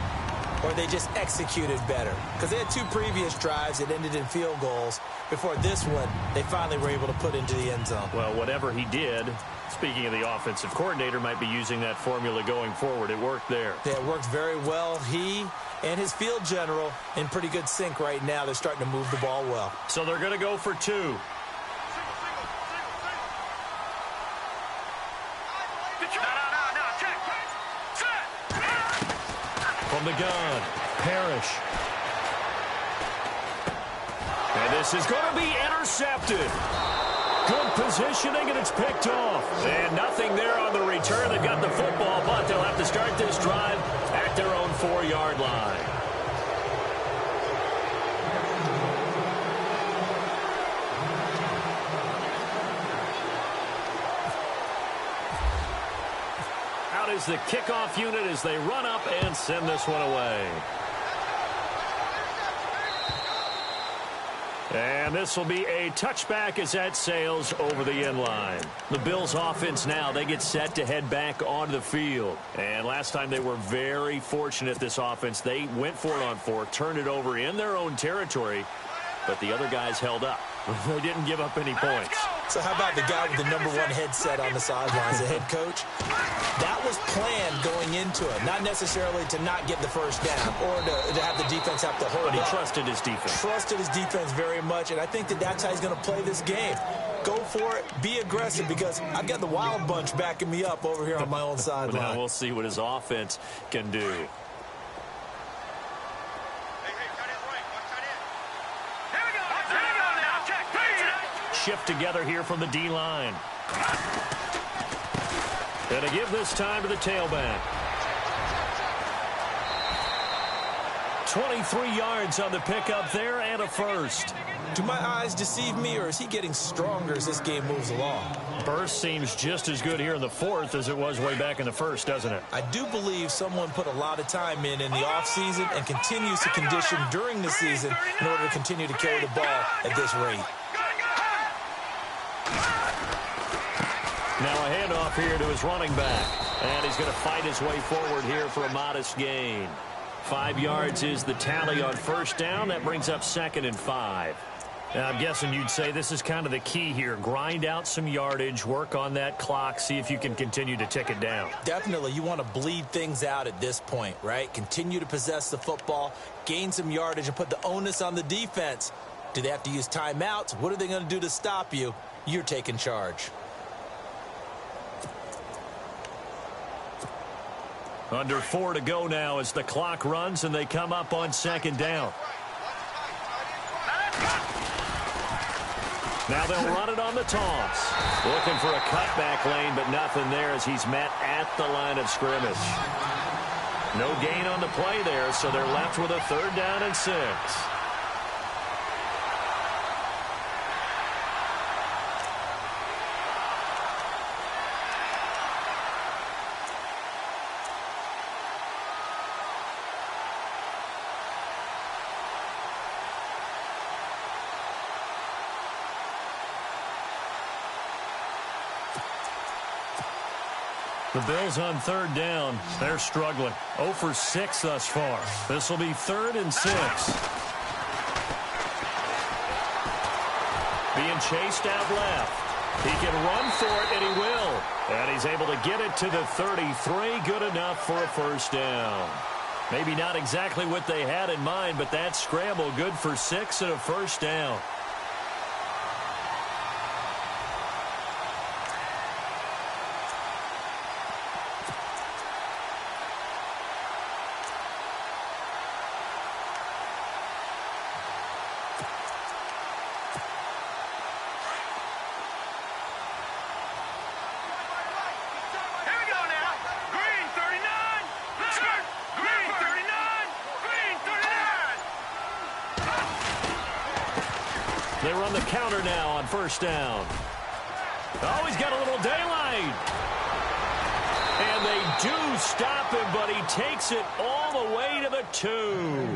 or they just executed better. Because they had 2 previous drives that ended in field goals. Before this one, they finally were able to put into the end zone. Well, whatever he did, speaking of the offensive coordinator, might be using that formula going forward. It worked there. Yeah, it worked very well. He and his field general in pretty good sync right now. They're starting to move the ball well. So they're going to go for 2. From the gun, Parrish. And this is going to be intercepted. Good positioning, and it's picked off. And nothing there on the return. They've got the football, but they'll have to start this drive at their own 4-yard line. Out is the kickoff unit as they run up and send this one away. And this will be a touchback as that sails over the end line. The Bills offense now, they get set to head back onto the field. And last time they were very fortunate, this offense. They went for it on 4, turned it over in their own territory, but the other guys held up. They didn't give up any points. So how about the guy with the #1 headset on the sidelines, the head coach? That was planned going into it, not necessarily to not get the first down or to have the defense have to hold But he up. trusted his defense. Trusted his defense very much, and I think that's how he's going to play this game. Go for it, be aggressive, because I've got the wild bunch backing me up over here on my own sideline. Now we'll see what his offense can do. Shift together here from the D-line. And to give this time to the tailback. 23 yards on the pickup there and a first. Do my eyes deceive me, or is he getting stronger as this game moves along? Burst seems just as good here in the 4th as it was way back in the 1st, doesn't it? I do believe someone put a lot of time in the offseason and continues to condition during the season in order to continue to carry the ball at this rate. Now a handoff here to his running back. And he's going to fight his way forward here for a modest gain. 5 yards is the tally on first down. That brings up 2nd and 5. Now, I'm guessing you'd say this is kind of the key here. Grind out some yardage, work on that clock, see if you can continue to tick it down. Definitely, you want to bleed things out at this point, right? Continue to possess the football, gain some yardage, and put the onus on the defense. Do they have to use timeouts? What are they going to do to stop you? You're taking charge. Under 4 to go now as the clock runs and they come up on 2nd down. Now they'll run it on the toss. Looking for a cutback lane, but nothing there as he's met at the line of scrimmage. No gain on the play there, so they're left with a 3rd down and 6. The Bills on 3rd down. They're struggling. 0 for 6 thus far. This will be 3rd and 6. Being chased out left. He can run for it, and he will. And he's able to get it to the 33. Good enough for a first down. Maybe not exactly what they had in mind, but that scramble good for 6 and a first down. They run the counter now on first down. Oh, he's got a little daylight. And they do stop him, but he takes it all the way to the 2.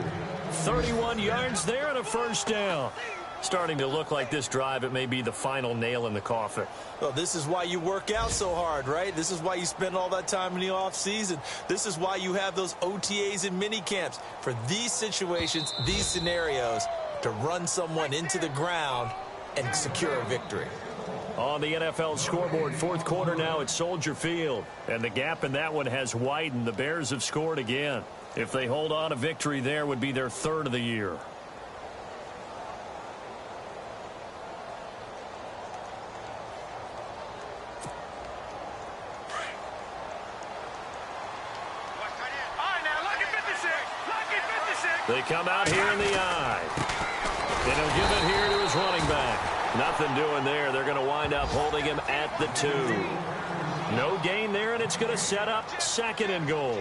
31 yards there and a first down. Starting to look like this drive, it may be the final nail in the coffin. Well, this is why you work out so hard, right? This is why you spend all that time in the offseason. This is why you have those OTAs and mini camps. For these situations, these scenarios, to run someone into the ground and secure a victory. On the NFL scoreboard, fourth quarter now at Soldier Field. And the gap in that one has widened. The Bears have scored again. If they hold on, a victory there would be their third of the year. They come out here in the eye. And he'll give it here to his running back. Nothing doing there. They're going to wind up holding him at the 2. No gain there, and it's going to set up second and goal.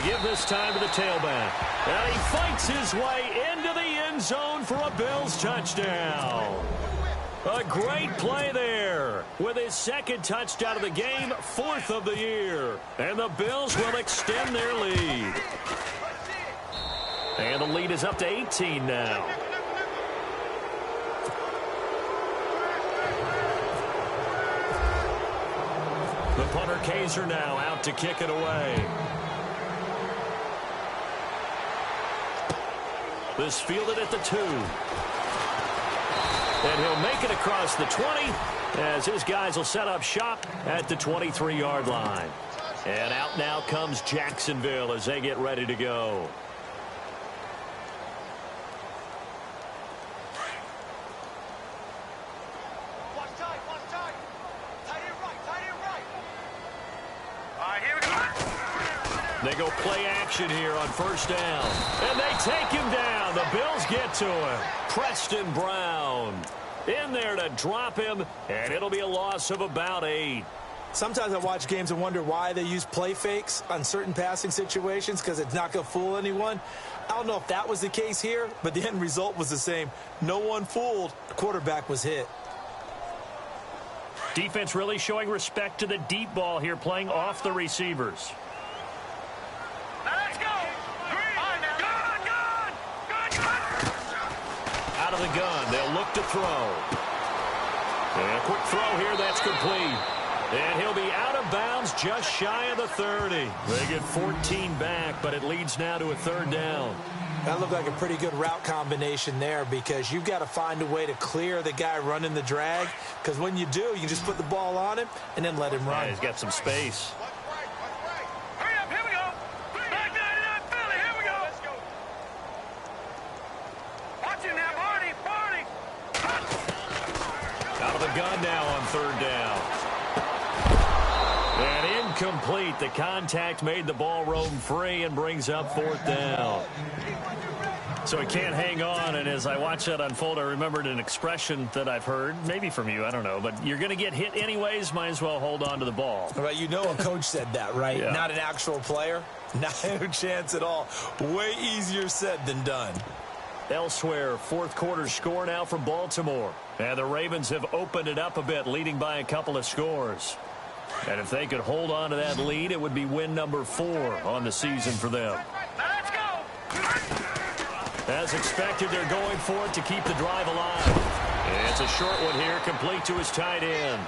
Give this time to the tailback. And he fights his way into the end zone for a Bills touchdown. A great play there. With his second touchdown of the game, fourth of the year. And the Bills will extend their lead. And the lead is up to 18 now. The punter Kaiser now out to kick it away. This fielded at the 2. And he'll make it across the 20 as his guys will set up shop at the 23-yard line. And out now comes Jacksonville as they get ready to go. They go play action here on first down. And they take him down. The Bills get to him. Preston Brown in there to drop him, and it'll be a loss of about 8. Sometimes I watch games and wonder why they use play fakes on certain passing situations, because it's not going to fool anyone. I don't know if that was the case here, but the end result was the same. No one fooled. The quarterback was hit. Defense really showing respect to the deep ball here, playing off the receivers. Out of the gun, they'll look to throw. And a quick throw here, that's complete. And he'll be out of bounds just shy of the 30. They get 14 back, but it leads now to a third down. That looked like a pretty good route combination there, because you've got to find a way to clear the guy running the drag, because when you do, you just put the ball on him and then let him run. Yeah, he's got some space. Gun now on third down. And incomplete. The contact made the ball roam free and brings up fourth down. So he can't hang on, and as I watch that unfold, I remembered an expression that I've heard, maybe from you, I don't know, but you're going to get hit anyways, might as well hold on to the ball. Right, you know a coach said that, right? Yeah. Not an actual player. Not a chance at all. Way easier said than done. Elsewhere, fourth quarter score now from Baltimore. And the Ravens have opened it up a bit, leading by a couple of scores. And if they could hold on to that lead, it would be win number 4 on the season for them. Let's go! As expected, they're going for it to keep the drive alive. And it's a short one here, complete to his tight end.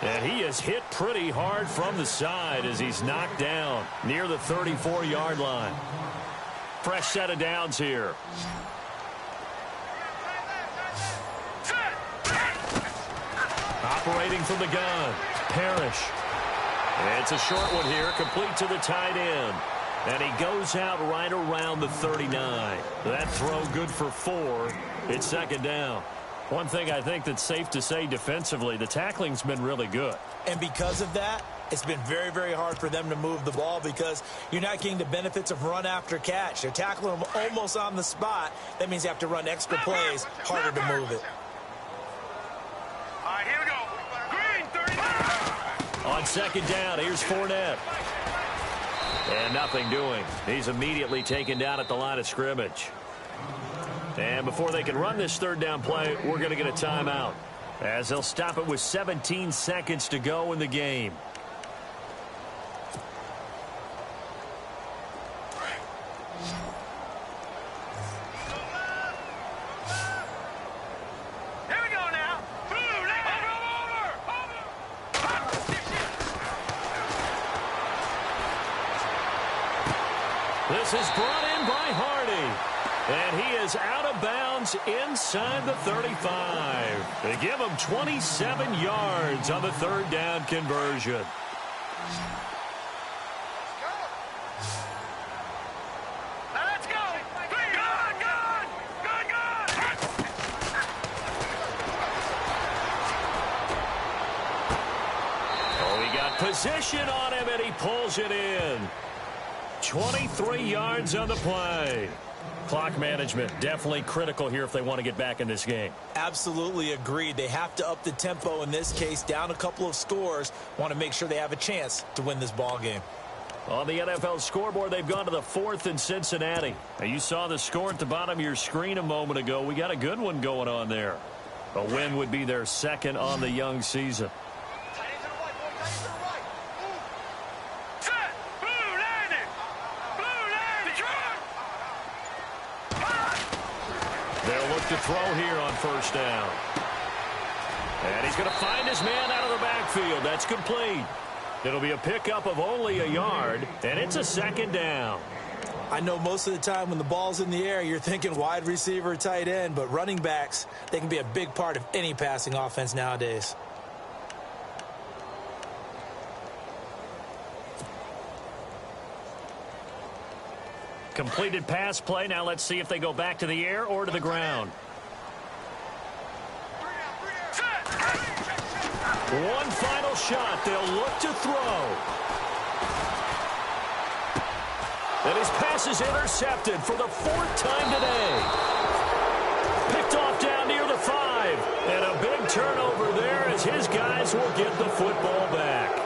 And he is hit pretty hard from the side as he's knocked down near the 34-yard line. Fresh set of downs here. Operating from the gun, Parrish. It's a short one here, complete to the tight end. And he goes out right around the 39. That throw good for 4. It's second down. One thing I think that's safe to say defensively, the tackling's been really good. And because of that, it's been very, very hard for them to move the ball because you're not getting the benefits of run after catch. They're tackling them almost on the spot. That means you have to run extra plays, harder to move it. All right, here we go. Green, 39. On second down, here's Fournette. And nothing doing. He's immediately taken down at the line of scrimmage. And before they can run this third down play, we're going to get a timeout, as they'll stop it with 17 seconds to go in the game. Here we go now. This is brought in by Hardy. And he is out of bounds inside the 35. They give him 27 yards on the third down conversion. Let's go. Good. Oh, he got position on him, and he pulls it in. 23 yards on the play. Clock management definitely critical here if they want to get back in this game. Absolutely agreed. They have to up the tempo in this case, down a couple of scores. Want to make sure they have a chance to win this ball game. On the NFL scoreboard, they've gone to the 4th in Cincinnati. Now, you saw the score at the bottom of your screen a moment ago. We got a good one going on there. A win would be their second on the young season. They'll look to throw here on first down. And he's going to find his man out of the backfield. That's complete. It'll be a pickup of only a yard, and it's a second down. I know most of the time when the ball's in the air, you're thinking wide receiver, tight end, but running backs, they can be a big part of any passing offense nowadays. Completed pass play. Now let's see if they go back to the air or to the ground. One final shot. They'll look to throw. And his pass is intercepted for the 4th time today. Picked off down near the 5. And a big turnover there as his guys will get the football back.